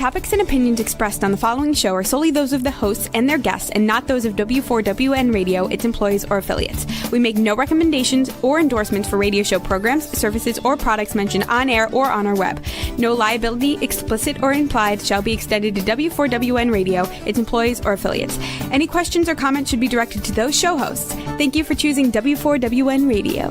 topics and opinions expressed on the following show are solely those of the hosts and their guests and not those of W4WN Radio, its employees, or affiliates. We make no recommendations or endorsements for radio show programs, services, or products mentioned on air or on our web. No liability, explicit or implied, shall be extended to W4WN Radio, its employees, or affiliates. Any questions or comments should be directed to those show hosts. Thank you for choosing W4WN Radio.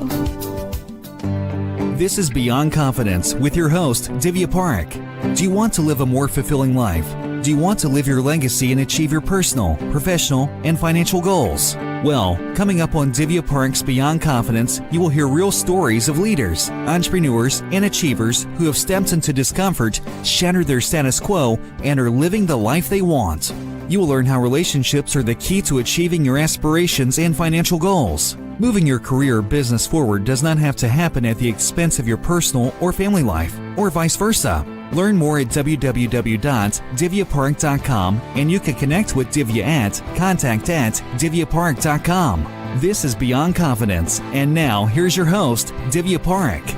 This is Beyond Confidence with your host, Divya Parekh. Do you want to live a more fulfilling life? Do you want to live your legacy and achieve your personal, professional, and financial goals? Well, coming up on Divya Parekh's Beyond Confidence, you will hear real stories of leaders, entrepreneurs, and achievers who have stepped into discomfort, shattered their status quo, and are living the life they want. You will learn how relationships are the key to achieving your aspirations and financial goals. Moving your career or business forward does not have to happen at the expense of your personal or family life, or vice versa. Learn more at www.divyaparekh.com, and you can connect with Divya at contact@divyaparekh.com. This is Beyond Confidence, and now here's your host, Divya Parekh.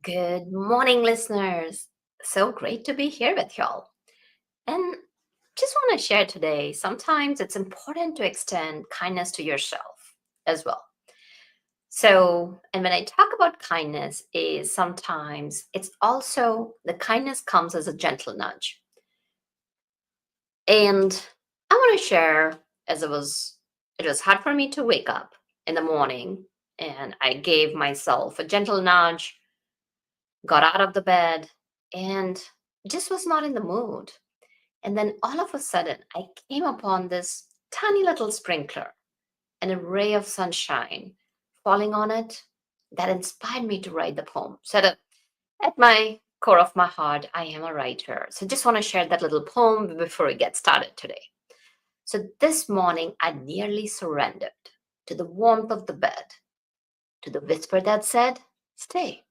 Good morning, listeners. So great to be here with y'all. And just want to share today, sometimes it's important to extend kindness to yourself as well. So, and when I talk about kindness, is sometimes it's also the kindness comes as a gentle nudge. And I want to share, it was hard for me to wake up in the morning, and I gave myself a gentle nudge, got out of the bed, and just was not in the mood. And then all of a sudden, I came upon this tiny little sprinkler and a ray of sunshine falling on it that inspired me to write the poem. So at my core of my heart, I am a writer. So just want to share that little poem before we get started today. So this morning, I nearly surrendered to the warmth of the bed, to the whisper that said, stay.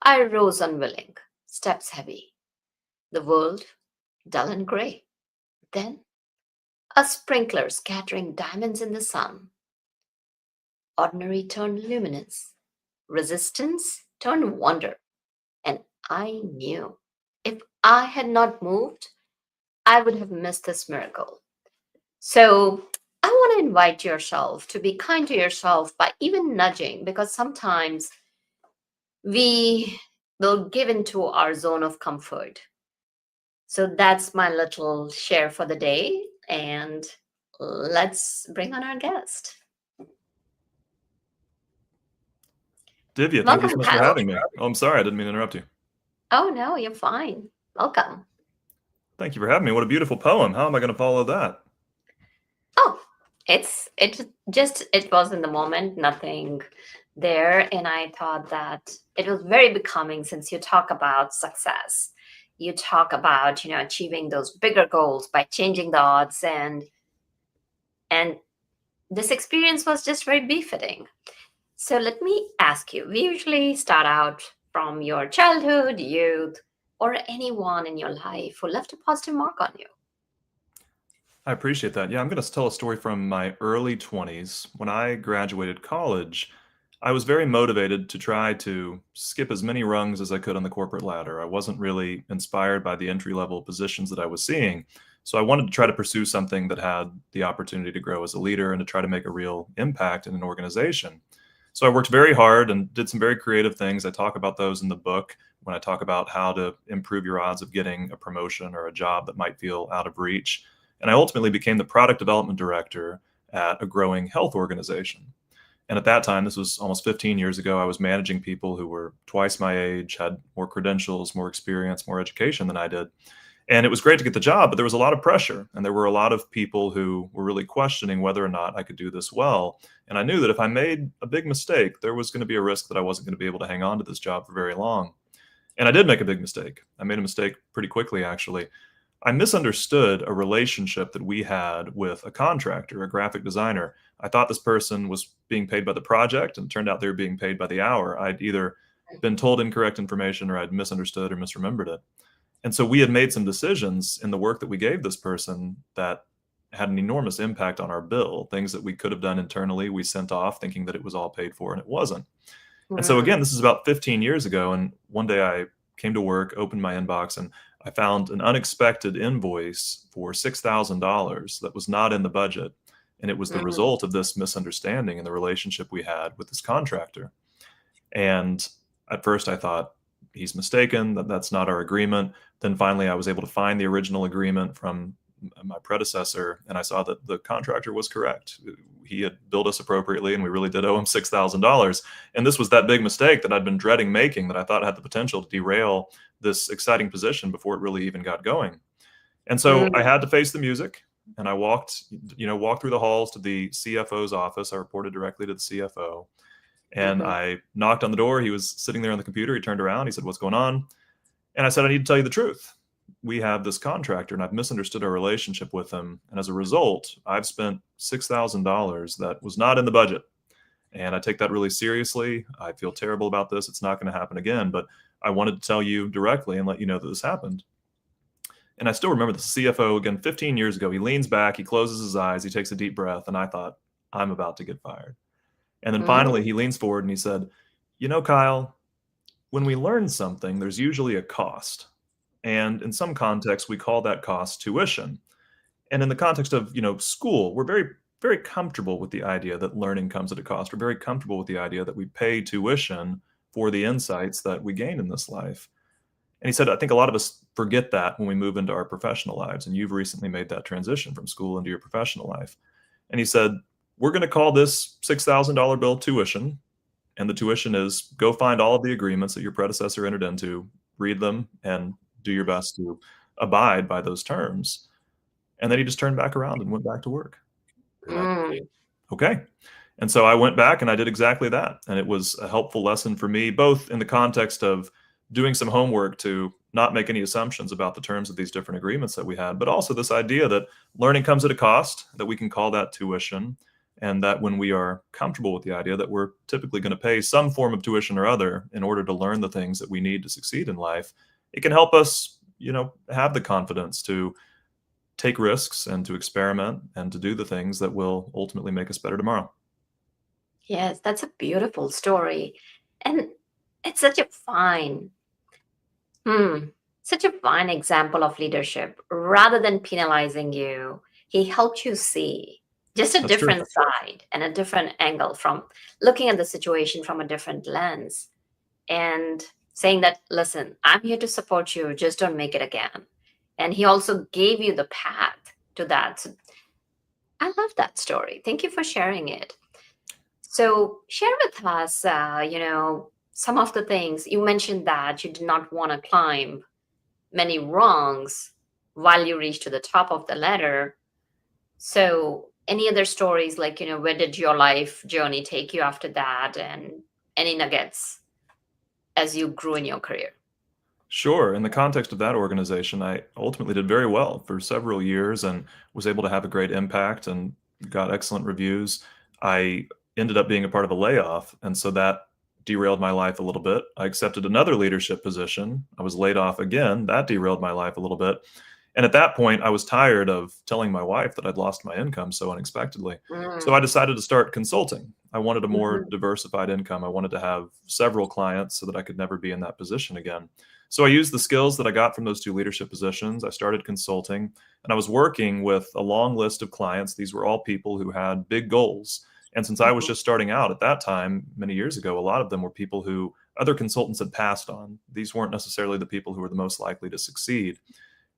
I rose unwilling, steps heavy, the world dull and gray. Then a sprinkler scattering diamonds in the sun. Ordinary turned luminous, resistance turned wonder. And I knew if I had not moved, I would have missed this miracle. So I want to invite yourself to be kind to yourself by even nudging, because sometimes we will give into our zone of comfort. So that's my little share for the day. And let's bring on our guest. Divya, thank you so much for having me. Oh, I'm sorry, I didn't mean to interrupt you. Oh, no, you're fine. Welcome. Thank you for having me. What a beautiful poem. How am I going to follow that? Oh, it was in the moment, nothing there. And I thought that it was very becoming, since you talk about success. You talk about, achieving those bigger goals by changing the odds. And this experience was just very befitting. So let me ask you, we usually start out from your childhood, youth, or anyone in your life who left a positive mark on you. I appreciate that. Yeah, I'm going to tell a story from my early 20s. When I graduated college, I was very motivated to try to skip as many rungs as I could on the corporate ladder. I wasn't really inspired by the entry-level positions that I was seeing. So I wanted to try to pursue something that had the opportunity to grow as a leader and to try to make a real impact in an organization. So I worked very hard and did some very creative things. I talk about those in the book when I talk about how to improve your odds of getting a promotion or a job that might feel out of reach. And I ultimately became the product development director at a growing health organization. And at that time, this was almost 15 years ago, I was managing people who were twice my age, had more credentials, more experience, more education than I did. And it was great to get the job, but there was a lot of pressure. And there were a lot of people who were really questioning whether or not I could do this well. And I knew that if I made a big mistake, there was going to be a risk that I wasn't going to be able to hang on to this job for very long. And I did make a big mistake. I made a mistake pretty quickly, actually. I misunderstood a relationship that we had with a contractor, a graphic designer. I thought this person was being paid by the project, and it turned out they were being paid by the hour. I'd either been told incorrect information or I'd misunderstood or misremembered it. And so we had made some decisions in the work that we gave this person that had an enormous impact on our bill. Things that we could have done internally, we sent off thinking that it was all paid for, and it wasn't. And so again, this is about 15 years ago. And one day I came to work, opened my inbox, and I found an unexpected invoice for $6,000 that was not in the budget. And it was the Mm. result of this misunderstanding in the relationship we had with this contractor. And at first I thought, he's mistaken, that's not our agreement. Then finally I was able to find the original agreement from my predecessor, and I saw that the contractor was correct. He had billed us appropriately, and we really did owe him $6,000. And this was that big mistake that I'd been dreading making, that I thought had the potential to derail this exciting position before it really even got going. And so I Mm. had to face the music, and I walked through the halls to the CFO's office. I reported directly to the CFO, and Mhm. I knocked on the door. He was sitting there on the computer. He turned around. He said, "What's going on?" And I said, "I need to tell you the truth. We have this contractor, and I've misunderstood our relationship with him. And as a result, I've spent $6,000 that was not in the budget. And I take that really seriously. I feel terrible about this. It's not going to happen again. But I wanted to tell you directly and let you know that this happened." And I still remember the CFO, again, 15 years ago. He leans back, he closes his eyes, he takes a deep breath. And I thought, I'm about to get fired. And then finally, Mm. he leans forward and he said, Kyle, when we learn something, there's usually a cost. And in some contexts, we call that cost tuition. And in the context of, school, we're very, very comfortable with the idea that learning comes at a cost. We're very comfortable with the idea that we pay tuition for the insights that we gain in this life. And he said, I think a lot of us forget that when we move into our professional lives. And you've recently made that transition from school into your professional life. And he said, we're going to call this $6,000 bill tuition. And the tuition is go find all of the agreements that your predecessor entered into, read them, and do your best to abide by those terms. And then he just turned back around and went back to work. And I, Mm. okay. And so I went back and I did exactly that. And it was a helpful lesson for me, both in the context of doing some homework to not make any assumptions about the terms of these different agreements that we had, but also this idea that learning comes at a cost, that we can call that tuition, and that when we are comfortable with the idea that we're typically going to pay some form of tuition or other in order to learn the things that we need to succeed in life, it can help us, have the confidence to take risks and to experiment and to do the things that will ultimately make us better tomorrow. Yes, that's a beautiful story. And it's hmm, such a fine example of leadership. Rather than penalizing you, he helped you see just a That's true. different side and a different angle from looking at the situation from a different lens and saying that, listen, I'm here to support you, just don't make it again. And he also gave you the path to that. So I love that story. Thank you for sharing it. So, share with us, some of the things you mentioned that you did not want to climb many rungs while you reached to the top of the ladder. So, any other stories like, where did your life journey take you after that, and any nuggets as you grew in your career? Sure. In the context of that organization, I ultimately did very well for several years and was able to have a great impact and got excellent reviews. I ended up being a part of a layoff, and so that derailed my life a little bit. I accepted another leadership position. I was laid off again. That derailed my life a little bit. And at that point, I was tired of telling my wife that I'd lost my income so unexpectedly. So I Mm. decided to start consulting. I wanted a more Mhm. diversified income. I wanted to have several clients so that I could never be in that position again. So I used the skills that I got from those two leadership positions. I started consulting, and I was working with a long list of clients. These were all people who had big goals. And since I was Mhm. just starting out at that time, many years ago, a lot of them were people who other consultants had passed on. These weren't necessarily the people who were the most likely to succeed.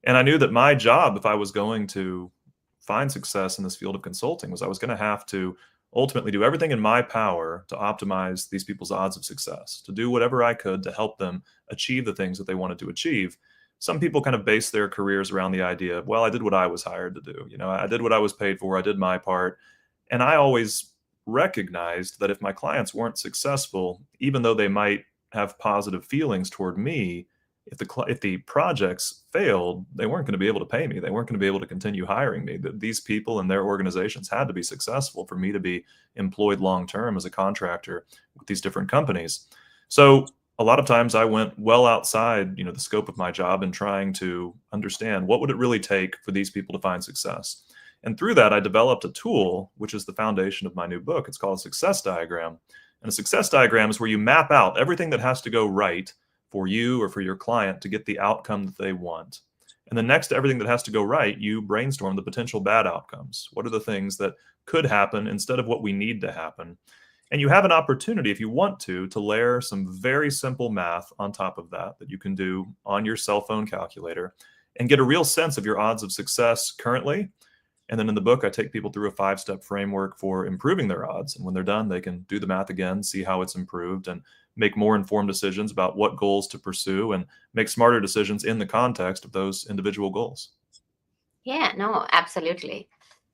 And I knew that my job, if I was going to find success in this field of consulting, was I was going to have to ultimately do everything in my power to optimize these people's odds of success, to do whatever I could to help them achieve the things that they wanted to achieve. Some people kind of base their careers around the idea of, well, I did what I was hired to do. I did what I was paid for. I did my part. And I always recognized that if my clients weren't successful, even though they might have positive feelings toward me, if the projects failed, they weren't going to be able to pay me. They weren't going to be able to continue hiring me. These people and their organizations had to be successful for me to be employed long term as a contractor with these different companies. So a lot of times I went well outside, the scope of my job and trying to understand what would it really take for these people to find success. And through that, I developed a tool, which is the foundation of my new book. It's called a success diagram. And a success diagram is where you map out everything that has to go right for you or for your client to get the outcome that they want. And then next to everything that has to go right, you brainstorm the potential bad outcomes. What are the things that could happen instead of what we need to happen? And you have an opportunity, if you want to layer some very simple math on top of that you can do on your cell phone calculator and get a real sense of your odds of success currently. And then in the book, I take people through a 5-step framework for improving their odds. And when they're done, they can do the math again, see how it's improved, and make more informed decisions about what goals to pursue and make smarter decisions in the context of those individual goals. Yeah, no, absolutely.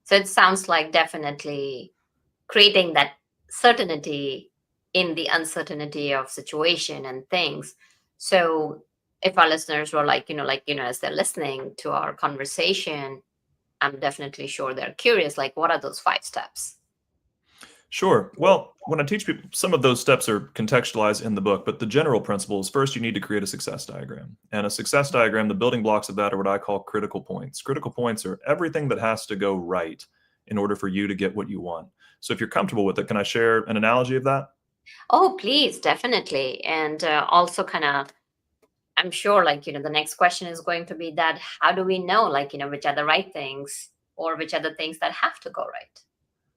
So it sounds like definitely creating that certainty in the uncertainty of situation and things. So if our listeners were as they're listening to our conversation, I'm definitely sure they're curious, like, what are those 5 steps? Sure. Well, when I teach people, some of those steps are contextualized in the book, but the general principle is first you need to create a success diagram. And a success diagram, the building blocks of that are what I call critical points. Critical points are everything that has to go right in order for you to get what you want. So if you're comfortable with it, can I share an analogy of that? Oh, please, definitely. And also kind of, I'm sure, the next question is going to be that how do we know, which are the right things or which are the things that have to go right?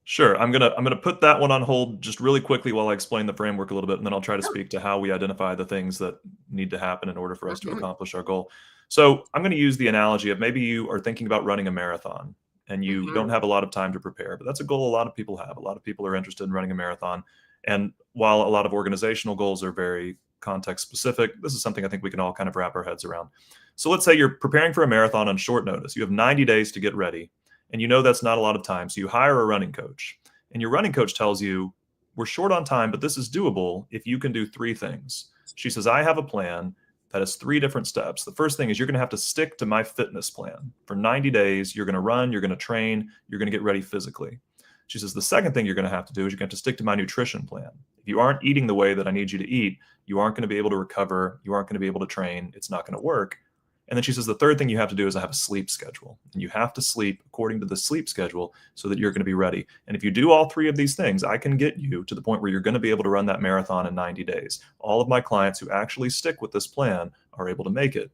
Sure. I'm gonna put that one on hold just really quickly while I explain the framework a little bit, and then I'll try to speak to how we identify the things that need to happen in order for us to Mhm. accomplish our goal. So I'm going to use the analogy of maybe you are thinking about running a marathon and you don't Mhm. have a lot of time to prepare, but that's a goal a lot of people have. A lot of people are interested in running a marathon. And while a lot of organizational goals are very context specific, this is something I think we can all kind of wrap our heads around. So let's say you're preparing for a marathon on short notice. You have 90 days to get ready, and you know that's not a lot of time. So you hire a running coach, and your running coach tells you, we're short on time, but this is doable if you can do 3 things. She says, I have a plan that has 3 different steps. The first thing is you're going to have to stick to my fitness plan. For 90 days, you're going to run, you're going to train, you're going to get ready physically. She says, the second thing you're going to have to do is you're going to have to stick to my nutrition plan. If you aren't eating the way that I need you to eat, you aren't going to be able to recover, you aren't going to be able to train, it's not going to work. And then she says, the third thing you have to do is I have a sleep schedule. And you have to sleep according to the sleep schedule so that you're going to be ready. And if you do all 3 of these things, I can get you to the point where you're going to be able to run that marathon in 90 days. All of my clients who actually stick with this plan are able to make it.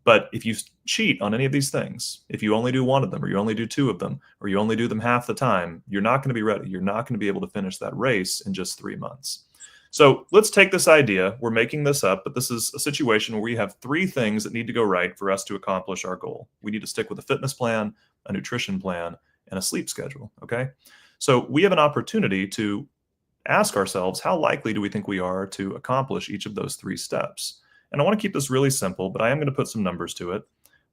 But if you cheat on any of these things, if you only do 1 of them, or you only do 2 of them, or you only do them half the time, you're not going to be ready. You're not going to be able to finish that race in just 3 months. So let's take this idea. We're making this up, but this is a situation where we have 3 things that need to go right for us to accomplish our goal. We need to stick with a fitness plan, a nutrition plan, and a sleep schedule. Okay. So we have an opportunity to ask ourselves, how likely do we think we are to accomplish each of those 3 steps? And I want to keep this really simple, but I am going to put some numbers to it.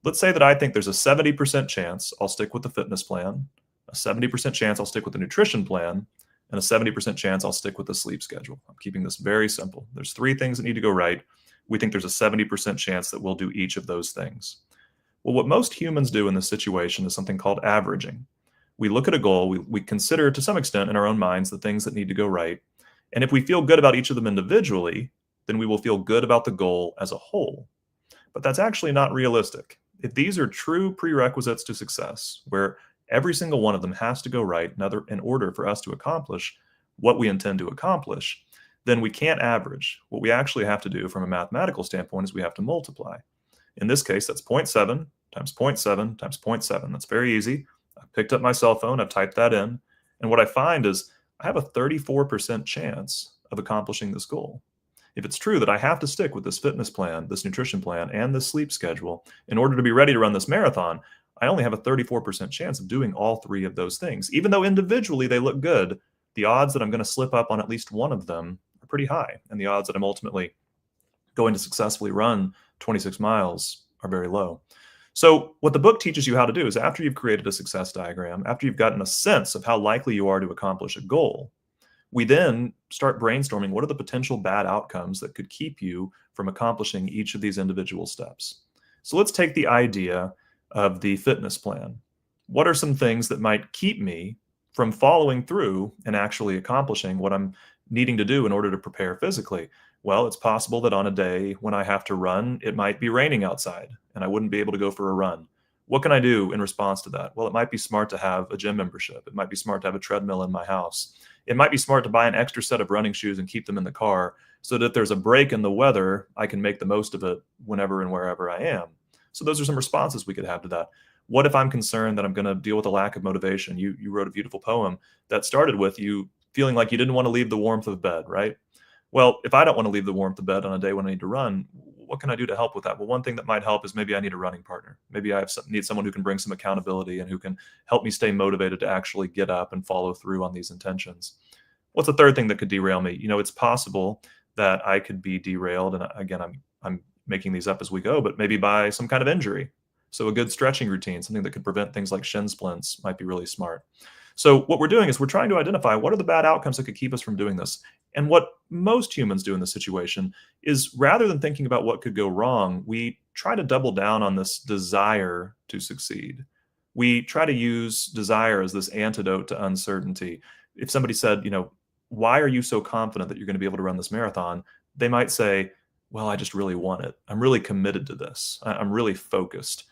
Let's say that I think there's a 70% chance I'll stick with the fitness plan, a 70% chance I'll stick with the nutrition plan, and a 70% chance I'll stick with the sleep schedule. I'm keeping this very simple. There's 3 things that need to go right. We think there's a 70% chance that we'll do each of those things. Well, what most humans do in this situation is something called averaging. We look at a goal, we consider to some extent in our own minds the things that need to go right. And if we feel good about each of them individually, then we will feel good about the goal as a whole. But that's actually not realistic. If these are true prerequisites to success, where every single one of them has to go right in order for us to accomplish what we intend to accomplish, then we can't average. What we actually have to do from a mathematical standpoint is we have to multiply. In this case, that's 0.7 times 0.7 times 0.7. That's very easy. I picked up my cell phone, I've typed that in, and what I find is I have a 34% chance of accomplishing this goal. If it's true that I have to stick with this fitness plan, this nutrition plan, and this sleep schedule in order to be ready to run this marathon, I only have a 34% chance of doing all 3 of those things. Even though individually they look good, the odds that I'm going to slip up on at least one of them are pretty high. And the odds that I'm ultimately going to successfully run 26 miles are very low. So what the book teaches you how to do is after you've created a success diagram, after you've gotten a sense of how likely you are to accomplish a goal, we then start brainstorming what are the potential bad outcomes that could keep you from accomplishing each of these individual steps. So let's take the idea of the fitness plan. What are some things that might keep me from following through and actually accomplishing what I'm needing to do in order to prepare physically? Well, it's possible that on a day when I have to run, it might be raining outside and I wouldn't be able to go for a run. What can I do in response to that? Well, it might be smart to have a gym membership. It might be smart to have a treadmill in my house. It might be smart to buy an extra set of running shoes and keep them in the car so that if there's a break in the weather, I can make the most of it whenever and wherever I am. So those are some responses we could have to that. What if I'm concerned that I'm going to deal with a lack of motivation? You wrote a beautiful poem that started with you feeling like you didn't want to leave the warmth of bed, right? Well, if I don't want to leave the warmth of bed on a day when I need to run, what can I do to help with that? Well, one thing that might help is maybe I need a running partner. Maybe need someone who can bring some accountability and who can help me stay motivated to actually get up and follow through on these intentions. What's the third thing that could derail me? It's possible that I could be derailed, and again, I'm making these up as we go, but maybe by some kind of injury. So a good stretching routine, something that could prevent things like shin splints, might be really smart. So what we're doing is we're trying to identify what are the bad outcomes that could keep us from doing this. And what most humans do in this situation is rather than thinking about what could go wrong, we try to double down on this desire to succeed. We try to use desire as this antidote to uncertainty. If somebody said, why are you so confident that you're going to be able to run this marathon? They might say, well, I just really want it. I'm really committed to this. I'm really focused.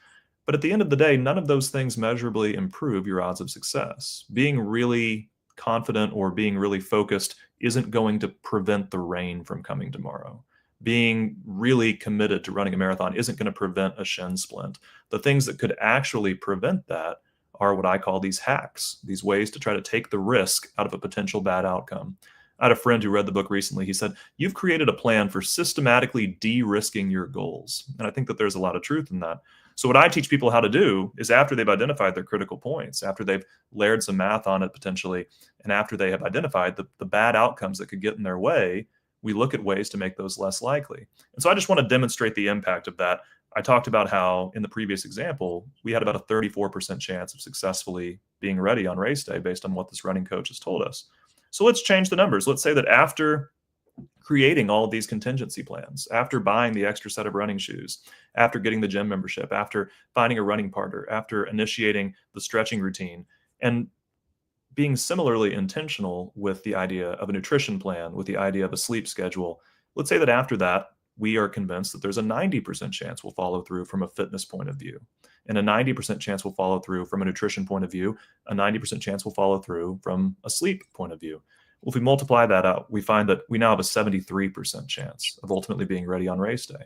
But at the end of the day, none of those things measurably improve your odds of success. Being really confident or being really focused isn't going to prevent the rain from coming tomorrow. Being really committed to running a marathon isn't going to prevent a shin splint. The things that could actually prevent that are what I call these hacks, these ways to try to take the risk out of a potential bad outcome. I had a friend who read the book recently. He said, you've created a plan for systematically de-risking your goals. And I think that there's a lot of truth in that. So what I teach people how to do is after they've identified their critical points, after they've layered some math on it potentially, and after they have identified the bad outcomes that could get in their way, we look at ways to make those less likely. And so I just want to demonstrate the impact of that. I talked about how in the previous example, we had about a 34% chance of successfully being ready on race day based on what this running coach has told us. So let's change the numbers. Let's say that after creating all of these contingency plans, after buying the extra set of running shoes, after getting the gym membership, after finding a running partner, after initiating the stretching routine, and being similarly intentional with the idea of a nutrition plan, with the idea of a sleep schedule, let's say that after that, we are convinced that there's a 90% chance we'll follow through from a fitness point of view, and a 90% chance we'll follow through from a nutrition point of view, a 90% chance we'll follow through from a sleep point of view. Well, if we multiply that out, we find that we now have a 73% chance of ultimately being ready on race day.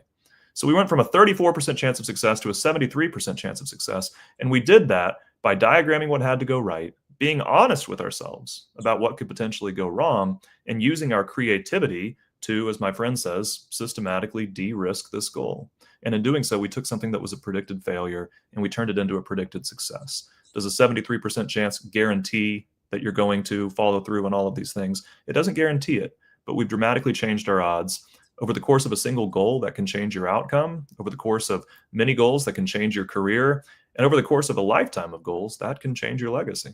So we went from a 34% chance of success to a 73% chance of success. And we did that by diagramming what had to go right, being honest with ourselves about what could potentially go wrong, and using our creativity to, as my friend says, systematically de-risk this goal. And in doing so, we took something that was a predicted failure and we turned it into a predicted success. Does a 73% chance guarantee that you're going to follow through on all of these things? It doesn't guarantee it, but we've dramatically changed our odds. Over the course of a single goal, that can change your outcome. Over the course of many goals, that can change your career. And over the course of a lifetime of goals, that can change your legacy.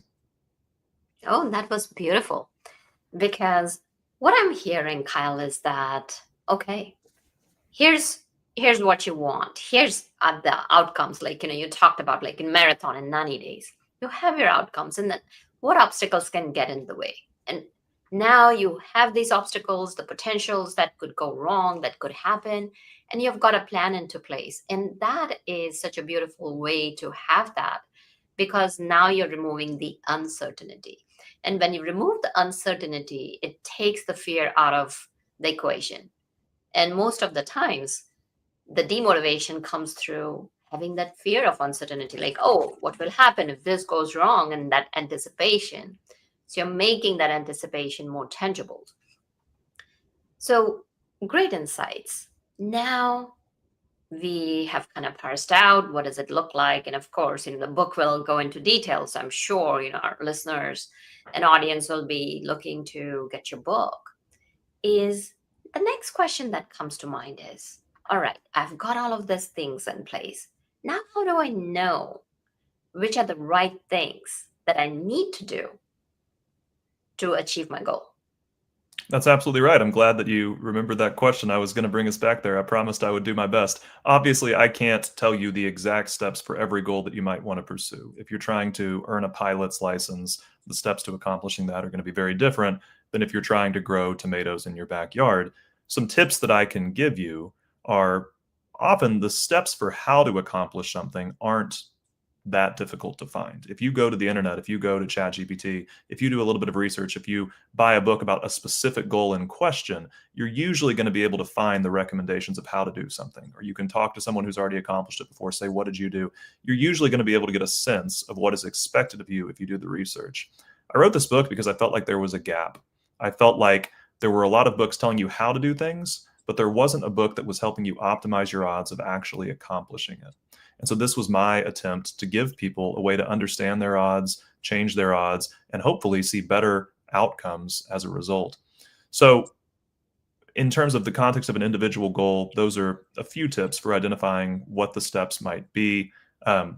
Oh, that was beautiful. Because what I'm hearing, Kyle, is that, okay, here's what you want. Here's the outcomes. Like, you talked about like in marathon in 90 days, you have your outcomes, and then what obstacles can get in the way. And now you have these obstacles, the potentials that could go wrong, that could happen, and you've got a plan into place. And that is such a beautiful way to have that, because now you're removing the uncertainty. And when you remove the uncertainty, it takes the fear out of the equation. And most of the times, the demotivation comes through having that fear of uncertainty, like, oh, what will happen if this goes wrong? And that anticipation. So you're making that anticipation more tangible. So great insights. Now we have kind of parsed out what does it look like. And of course, the book will go into details. I'm sure, our listeners and audience will be looking to get your book. Is the next question that comes to mind is, all right, I've got all of these things in place. Now, how do I know which are the right things that I need to do to achieve my goal? That's absolutely right. I'm glad that you remembered that question. I was going to bring us back there. I promised I would do my best. Obviously, I can't tell you the exact steps for every goal that you might want to pursue. If you're trying to earn a pilot's license, the steps to accomplishing that are going to be very different than if you're trying to grow tomatoes in your backyard. Some tips that I can give you are often the steps for how to accomplish something aren't that difficult to find. If you go to the internet, if you go to ChatGPT, if you do a little bit of research, if you buy a book about a specific goal in question, you're usually going to be able to find the recommendations of how to do something. Or you can talk to someone who's already accomplished it before, say, what did you do? You're usually going to be able to get a sense of what is expected of you if you do the research. I wrote this book because I felt like there was a gap. I felt like there were a lot of books telling you how to do things, but there wasn't a book that was helping you optimize your odds of actually accomplishing it. And so this was my attempt to give people a way to understand their odds, change their odds, and hopefully see better outcomes as a result. So in terms of the context of an individual goal, those are a few tips for identifying what the steps might be.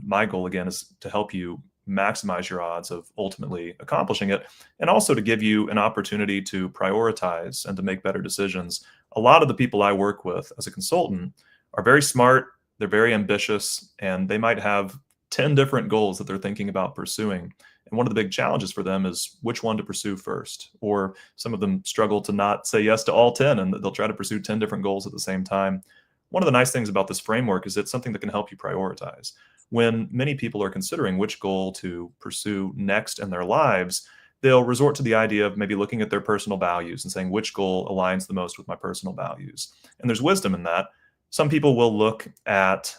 My goal, again, is to help you maximize your odds of ultimately accomplishing it, and also to give you an opportunity to prioritize and to make better decisions. A lot of the people I work with as a consultant are very smart, they're very ambitious, and they might have 10 different goals that they're thinking about pursuing. And one of the big challenges for them is which one to pursue first. Or some of them struggle to not say yes to all 10, and they'll try to pursue 10 different goals at the same time. One of the nice things about this framework is it's something that can help you prioritize. When many people are considering which goal to pursue next in their lives, they'll resort to the idea of maybe looking at their personal values and saying which goal aligns the most with my personal values. And there's wisdom in that. Some people will look at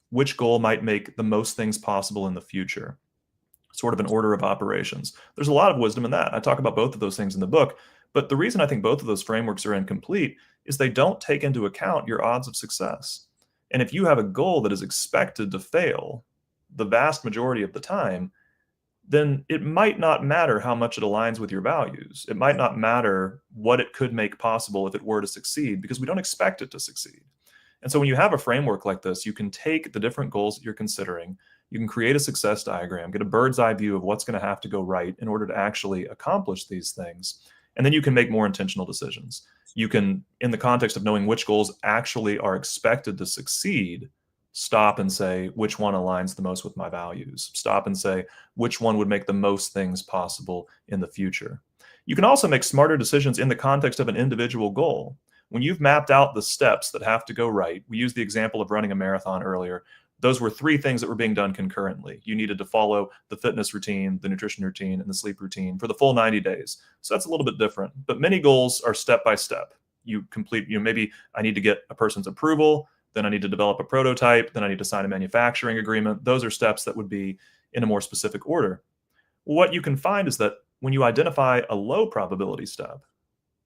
which goal might make the most things possible in the future, sort of an order of operations. There's a lot of wisdom in that. I talk about both of those things in the book, but the reason I think both of those frameworks are incomplete is they don't take into account your odds of success. And if you have a goal that is expected to fail the vast majority of the time, then it might not matter how much it aligns with your values. It might not matter what it could make possible if it were to succeed, because we don't expect it to succeed. And so when you have a framework like this, you can take the different goals that you're considering, you can create a success diagram, get a bird's eye view of what's going to have to go right in order to actually accomplish these things. And then you can make more intentional decisions. You can, in the context of knowing which goals actually are expected to succeed, stop and say, which one aligns the most with my values? Stop and say, which one would make the most things possible in the future? You can also make smarter decisions in the context of an individual goal. When you've mapped out the steps that have to go right, we used the example of running a marathon earlier. Those were 3 things that were being done concurrently. You needed to follow the fitness routine, the nutrition routine, and the sleep routine for the full 90 days. So that's a little bit different. But many goals are step by step. You complete, maybe I need to get a person's approval, then I need to develop a prototype, then I need to sign a manufacturing agreement. Those are steps that would be in a more specific order. What you can find is that when you identify a low probability step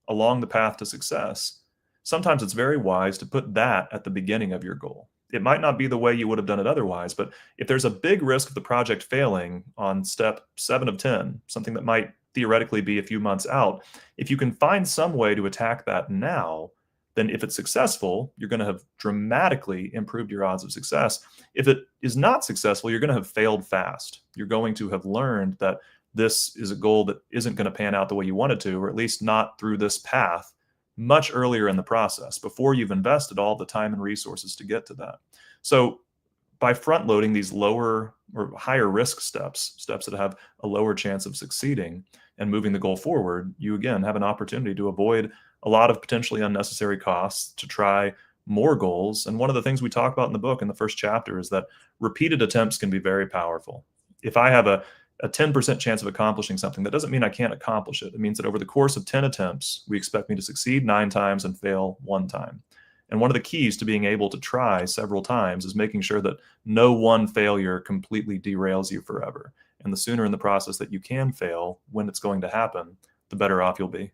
along the path to success, sometimes it's very wise to put that at the beginning of your goal. It might not be the way you would have done it otherwise, but if there's a big risk of the project failing on step 7 of 10, something that might theoretically be a few months out, if you can find some way to attack that now, then if it's successful, you're going to have dramatically improved your odds of success. If it is not successful, you're going to have failed fast. You're going to have learned that this is a goal that isn't going to pan out the way you wanted to, or at least not through this path, much earlier in the process, before you've invested all the time and resources to get to that. So by front loading these lower or higher risk steps that have a lower chance of succeeding and moving the goal forward, you again have an opportunity to avoid a lot of potentially unnecessary costs, to try more goals. And one of the things we talk about in the book in the first chapter is that repeated attempts can be very powerful. If I have a 10% chance of accomplishing something, that doesn't mean I can't accomplish it. It means that over the course of 10 attempts, we expect me to succeed 9 times and fail 1 time. And one of the keys to being able to try several times is making sure that no one failure completely derails you forever. And the sooner in the process that you can fail when it's going to happen, the better off you'll be.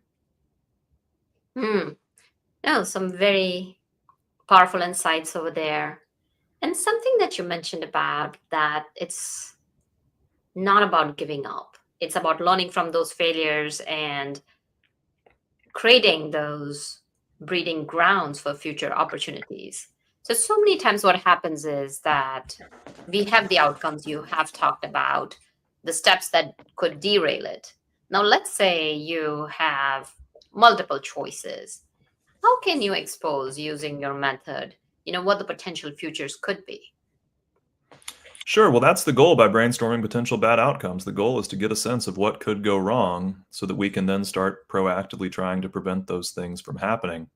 No, some very powerful insights over there. And something that you mentioned about that it's not about giving up. It's about learning from those failures and creating those breeding grounds for future opportunities. So many times what happens is that we have the outcomes you have talked about, the steps that could derail it. Now, let's say you have multiple choices. How can you expose using your method, what the potential futures could be? Sure. Well, that's the goal by brainstorming potential bad outcomes. The goal is to get a sense of what could go wrong so that we can then start proactively trying to prevent those things from happening.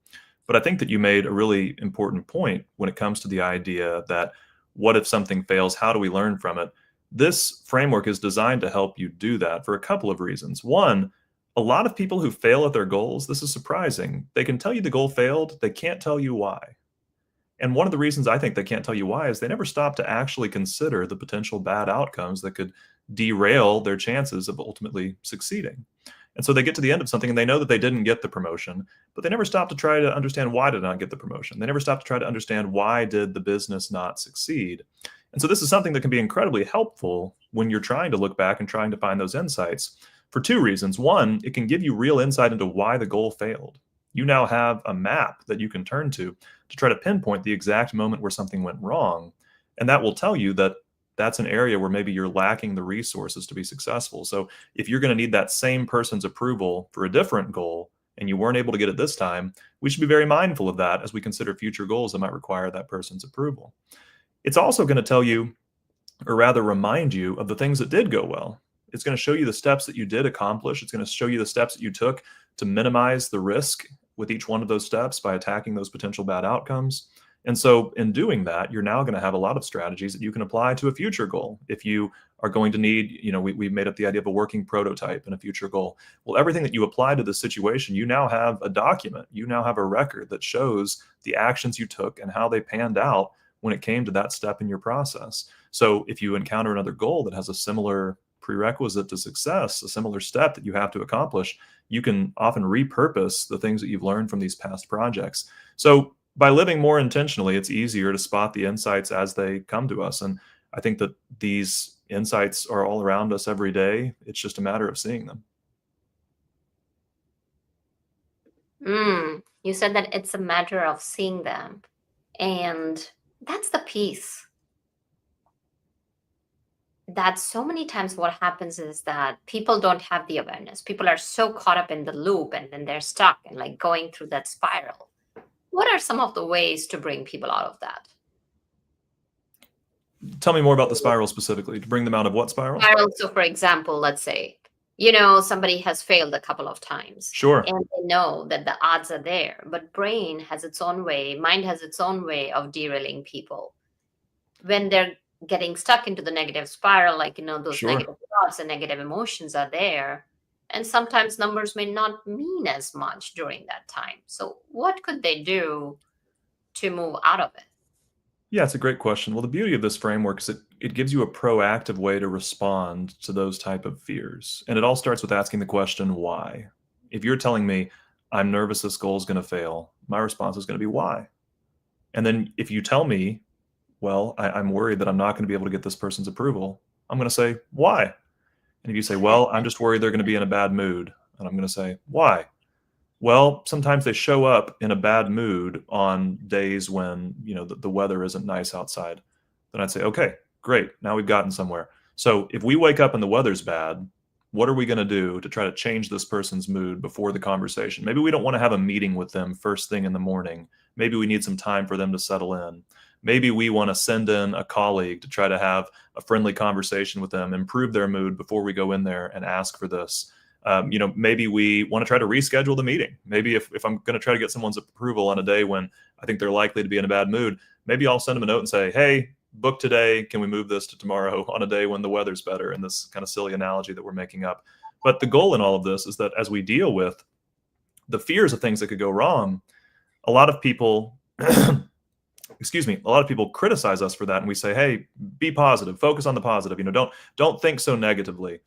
But I think that you made a really important point when it comes to the idea that what if something fails? How do we learn from it? This framework is designed to help you do that for a couple of reasons. One, a lot of people who fail at their goals, this is surprising. They can tell you the goal failed, they can't tell you why. And one of the reasons I think they can't tell you why is they never stop to actually consider the potential bad outcomes that could derail their chances of ultimately succeeding. And so they get to the end of something and they know that they didn't get the promotion, but they never stop to try to understand why did not get the promotion. They never stop to try to understand why did the business not succeed. And so this is something that can be incredibly helpful when you're trying to look back and trying to find those insights for two reasons. One, it can give you real insight into why the goal failed. You now have a map that you can turn to try to pinpoint the exact moment where something went wrong. And that will tell you that that's an area where maybe you're lacking the resources to be successful. So if you're going to need that same person's approval for a different goal and you weren't able to get it this time, we should be very mindful of that as we consider future goals that might require that person's approval. It's also going to tell you, or rather remind you, of the things that did go well. It's going to show you the steps that you did accomplish. It's going to show you the steps that you took to minimize the risk with each one of those steps by attacking those potential bad outcomes. And so in doing that, you're now going to have a lot of strategies that you can apply to a future goal. If you are going to need, we've made up the idea of a working prototype and a future goal. Well, everything that you apply to this situation, you now have a document. You now have a record that shows the actions you took and how they panned out when it came to that step in your process. So if you encounter another goal that has a similar prerequisite to success, a similar step that you have to accomplish, you can often repurpose the things that you've learned from these past projects. So by living more intentionally, it's easier to spot the insights as they come to us. And I think that these insights are all around us every day. It's just a matter of seeing them. You said that it's a matter of seeing them. And that's the piece. That so many times what happens is that people don't have the awareness. People are so caught up in the loop and then they're stuck and like going through that spiral. What are some of the ways to bring people out of that? Tell me more about the spiral specifically. To bring them out of what spiral? So for example, let's say, somebody has failed a couple of times. Sure. And they know that the odds are there, but brain has its own way, mind has its own way of derailing people. When they're getting stuck into the negative spiral, those Sure. negative thoughts and negative emotions are there. And sometimes numbers may not mean as much during that time. So what could they do to move out of it? Yeah, it's a great question. Well, the beauty of this framework is it gives you a proactive way to respond to those type of fears. And it all starts with asking the question, why? If you're telling me, I'm nervous this goal is going to fail, my response is going to be, why? And then if you tell me, well, I'm worried that I'm not going to be able to get this person's approval, I'm going to say, why? And if you say, well, I'm just worried they're going to be in a bad mood, and I'm going to say, why? Well, sometimes they show up in a bad mood on days when, the weather isn't nice outside. Then I'd say, okay, great. Now we've gotten somewhere. So if we wake up and the weather's bad, what are we going to do to try to change this person's mood before the conversation? Maybe we don't want to have a meeting with them first thing in the morning. Maybe we need some time for them to settle in. Maybe we want to send in a colleague to try to have a friendly conversation with them, improve their mood before we go in there and ask for this. Maybe we want to try to reschedule the meeting. Maybe if I'm going to try to get someone's approval on a day when I think they're likely to be in a bad mood, maybe I'll send them a note and say, hey, book today. Can we move this to tomorrow on a day when the weather's better? And this kind of silly analogy that we're making up. But the goal in all of this is that as we deal with the fears of things that could go wrong, a lot of people a lot of people criticize us for that. And we say, hey, be positive, focus on the positive, don't think so negatively.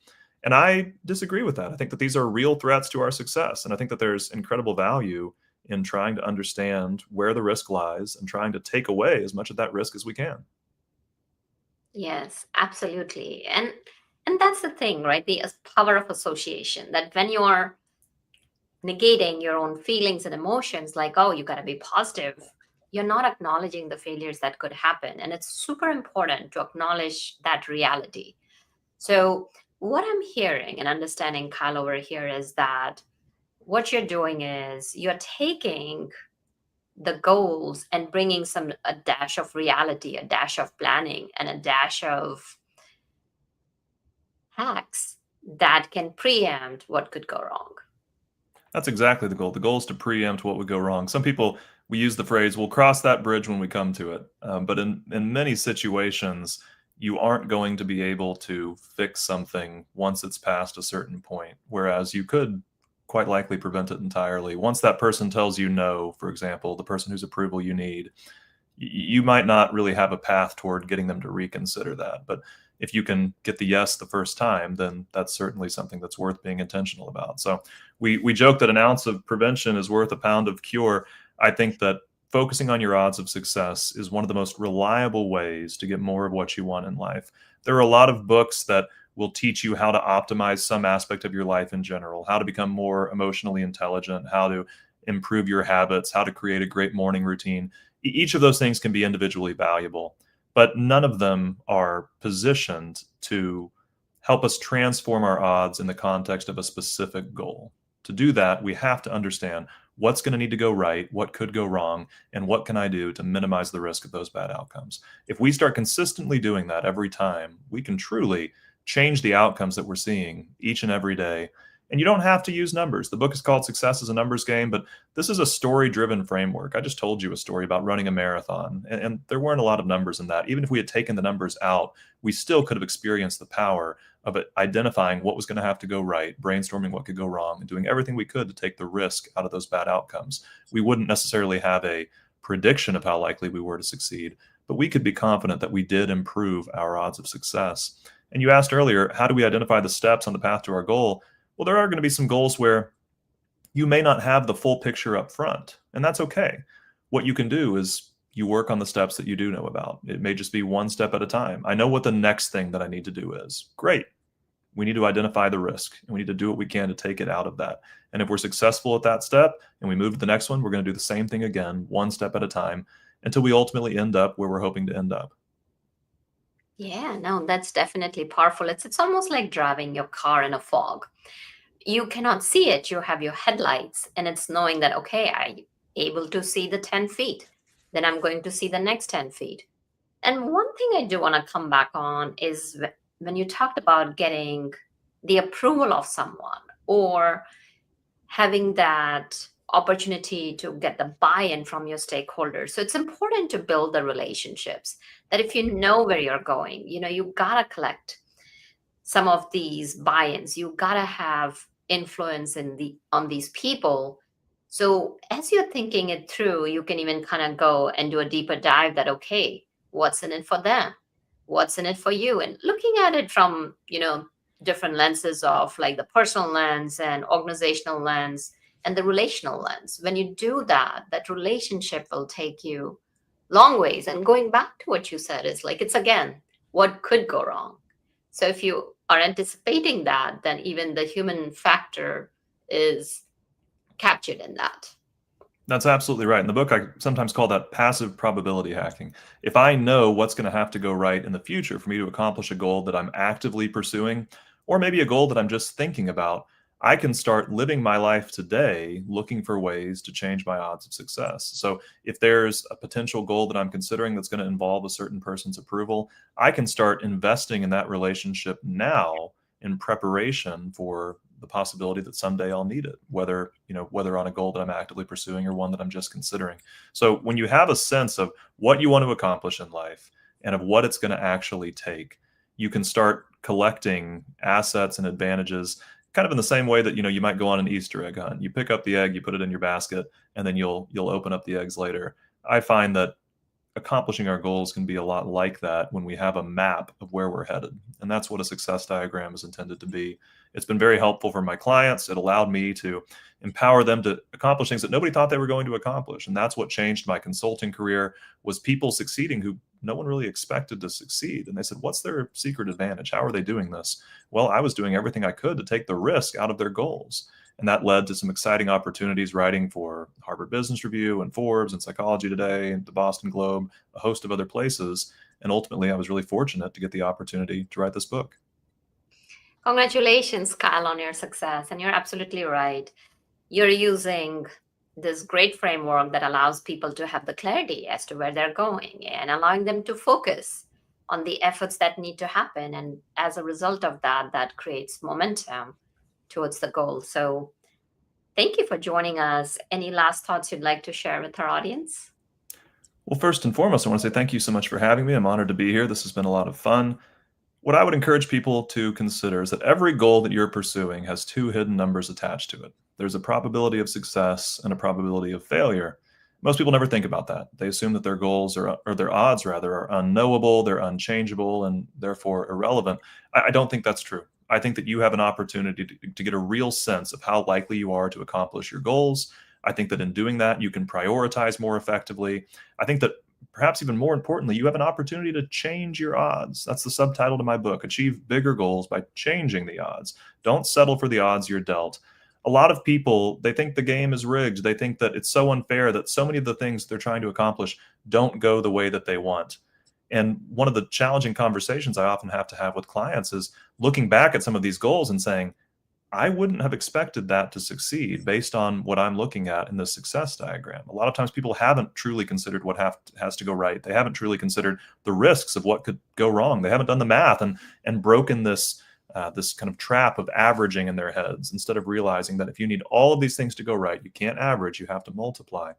And I disagree with that. I think that these are real threats to our success. And I think that there's incredible value in trying to understand where the risk lies and trying to take away as much of that risk as we can. Yes, absolutely. And that's the thing, right? The power of association, that when you're negating your own feelings and emotions, like, oh, you got to be positive, you're not acknowledging the failures that could happen. And it's super important to acknowledge that reality. So what I'm hearing and understanding, Kyle, over here is that what you're doing is you're taking the goals and bringing a dash of reality, a dash of planning, and a dash of hacks that can preempt what could go wrong. That's exactly the goal. The goal is to preempt what would go wrong. Some people, we use the phrase, we'll cross that bridge when we come to it. But in many situations, you aren't going to be able to fix something once it's past a certain point, whereas you could quite likely prevent it entirely. Once that person tells you no, for example, the person whose approval you need, you might not really have a path toward getting them to reconsider that. But if you can get the yes the first time, then that's certainly something that's worth being intentional about. So we joke that an ounce of prevention is worth a pound of cure. I think that focusing on your odds of success is one of the most reliable ways to get more of what you want in life. There are a lot of books that will teach you how to optimize some aspect of your life in general, how to become more emotionally intelligent, how to improve your habits, how to create a great morning routine. Each of those things can be individually valuable, but none of them are positioned to help us transform our odds in the context of a specific goal. To do that, we have to understand what's going to need to go right, what could go wrong, and what can I do to minimize the risk of those bad outcomes. If we start consistently doing that every time, we can truly change the outcomes that we're seeing each and every day. And you don't have to use numbers. The book is called Success is a Numbers Game, but this is a story-driven framework. I just told you a story about running a marathon, and there weren't a lot of numbers in that. Even if we had taken the numbers out, we still could have experienced the power of it, identifying what was going to have to go right, brainstorming what could go wrong, and doing everything we could to take the risk out of those bad outcomes. We wouldn't necessarily have a prediction of how likely we were to succeed, but we could be confident that we did improve our odds of success. And you asked earlier, how do we identify the steps on the path to our goal? Well, there are going to be some goals where you may not have the full picture up front, and that's okay. What you can do is you work on the steps that you do know about. It may just be one step at a time. I know what the next thing that I need to do is. Great. We need to identify the risk, and we need to do what we can to take it out of that. And if we're successful at that step and we move to the next one, we're going to do the same thing again, one step at a time, until we ultimately end up where we're hoping to end up. Yeah, no, that's definitely powerful. It's almost like driving your car in a fog. You cannot see it. You have your headlights, and it's knowing that, okay, I'm able to see the 10 feet. Then I'm going to see the next 10 feet. And one thing I do want to come back on is when you talked about getting the approval of someone or having that opportunity to get the buy-in from your stakeholders. So it's important to build the relationships that if you know where you're going, you gotta collect some of these buy-ins. You gotta have influence on these people. So as you're thinking it through, you can even kind of go and do a deeper dive that, okay, what's in it for them? What's in it for you? And looking at it from, different lenses of like the personal lens and organizational lens and the relational lens. When you do that, that relationship will take you long ways. And going back to what you said is like, it's again, what could go wrong? So if you are anticipating that, then even the human factor is captured in that. That's absolutely right. In the book, I sometimes call that passive probability hacking. If I know what's going to have to go right in the future for me to accomplish a goal that I'm actively pursuing, or maybe a goal that I'm just thinking about, I can start living my life today looking for ways to change my odds of success. So if there's a potential goal that I'm considering that's going to involve a certain person's approval, I can start investing in that relationship now in preparation for the possibility that someday I'll need it, whether on a goal that I'm actively pursuing or one that I'm just considering. So when you have a sense of what you want to accomplish in life and of what it's going to actually take, you can start collecting assets and advantages kind of in the same way that, you might go on an Easter egg hunt. You pick up the egg, you put it in your basket, and then you'll open up the eggs later. I find that accomplishing our goals can be a lot like that when we have a map of where we're headed. And that's what a success diagram is intended to be. It's been very helpful for my clients. It allowed me to empower them to accomplish things that nobody thought they were going to accomplish. And that's what changed my consulting career, was people succeeding who no one really expected to succeed. And they said, what's their secret advantage? How are they doing this? Well, I was doing everything I could to take the risk out of their goals. And that led to some exciting opportunities writing for Harvard Business Review and Forbes and Psychology Today and the Boston Globe, a host of other places. And ultimately, I was really fortunate to get the opportunity to write this book. Congratulations, Kyle, on your success. And you're absolutely right. You're using this great framework that allows people to have the clarity as to where they're going and allowing them to focus on the efforts that need to happen. And as a result of that, that creates momentum towards the goal. So thank you for joining us. Any last thoughts you'd like to share with our audience? Well, first and foremost, I want to say thank you so much for having me. I'm honored to be here. This has been a lot of fun. What I would encourage people to consider is that every goal that you're pursuing has two hidden numbers attached to it. There's a probability of success and a probability of failure. Most people never think about that. They assume that their goals or their odds rather are unknowable, they're unchangeable, and therefore irrelevant. I don't think that's true. I think that you have an opportunity to get a real sense of how likely you are to accomplish your goals. I think that in doing that, you can prioritize more effectively. I think that perhaps even more importantly, you have an opportunity to change your odds. That's the subtitle to my book, Achieve Bigger Goals by Changing the Odds. Don't settle for the odds you're dealt. A lot of people, they think the game is rigged. They think that it's so unfair that so many of the things they're trying to accomplish don't go the way that they want. And one of the challenging conversations I often have to have with clients is looking back at some of these goals and saying, I wouldn't have expected that to succeed based on what I'm looking at in the success diagram. A lot of times people haven't truly considered what has to go right. They haven't truly considered the risks of what could go wrong. They haven't done the math and broken this kind of trap of averaging in their heads instead of realizing that if you need all of these things to go right, you can't average, you have to multiply.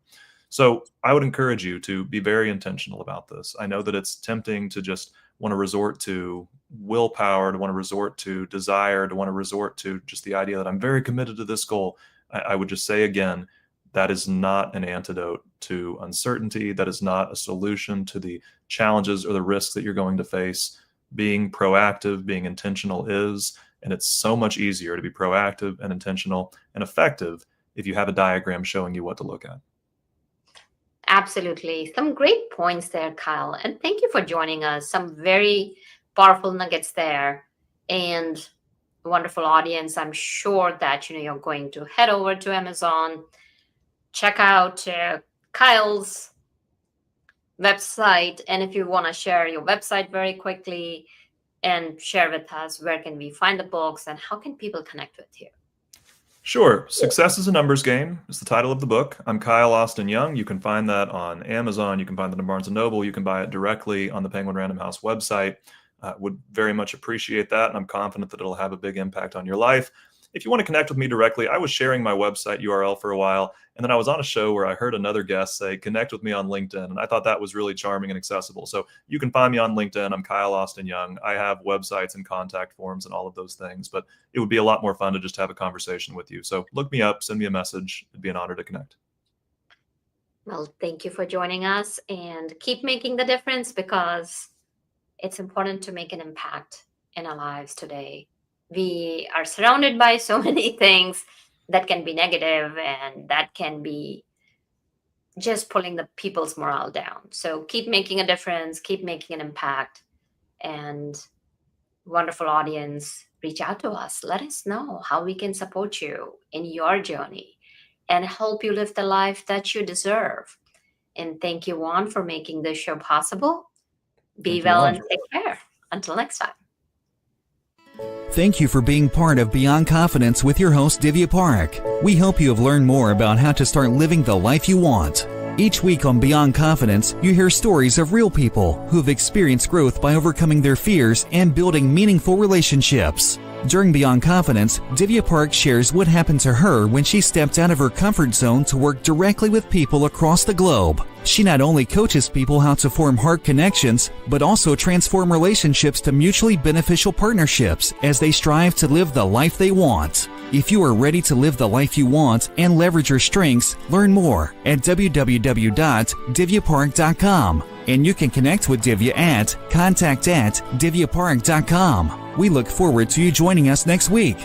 So I would encourage you to be very intentional about this. I know that it's tempting to just want to resort to willpower, to want to resort to desire, to want to resort to just the idea that I'm very committed to this goal. I would just say again, that is not an antidote to uncertainty. That is not a solution to the challenges or the risks that you're going to face. Being proactive, being intentional is, and it's so much easier to be proactive and intentional and effective if you have a diagram showing you what to look at. Absolutely. Some great points there, Kyle. And thank you for joining us. Some very powerful nuggets there. And wonderful audience. I'm sure that you're going to head over to Amazon, check out Kyle's website. And if you want to share your website very quickly and share with us, where can we find the books and how can people connect with you? Sure. Success is a Numbers Game is the title of the book. I'm Kyle Austin Young. You can find that on Amazon. You can find it in Barnes & Noble. You can buy it directly on the Penguin Random House website. Would very much appreciate that, and I'm confident that it'll have a big impact on your life. If you want to connect with me directly, I was sharing my website URL for a while, and then I was on a show where I heard another guest say, connect with me on LinkedIn, and I thought that was really charming and accessible. So you can find me on LinkedIn. I'm Kyle Austin Young. I have websites and contact forms and all of those things, but it would be a lot more fun to just have a conversation with you. So look me up, send me a message. It'd be an honor to connect. Well, thank you for joining us, and keep making the difference, because it's important to make an impact in our lives today. We are surrounded by so many things that can be negative and that can be just pulling the people's morale down. So keep making a difference, keep making an impact, and wonderful audience, reach out to us. Let us know how we can support you in your journey and help you live the life that you deserve. And thank you, Juan, for making this show possible. Be well and take care. Until next time. Thank you for being part of Beyond Confidence with your host, Divya Parekh. We hope you have learned more about how to start living the life you want. Each week on Beyond Confidence, you hear stories of real people who have experienced growth by overcoming their fears and building meaningful relationships. During Beyond Confidence, Divya Parekh shares what happened to her when she stepped out of her comfort zone to work directly with people across the globe. She not only coaches people how to form heart connections, but also transform relationships to mutually beneficial partnerships as they strive to live the life they want. If you are ready to live the life you want and leverage your strengths, learn more at www.divyaparekh.com. And you can connect with Divya at contact@divyaparekh.com. We look forward to you joining us next week.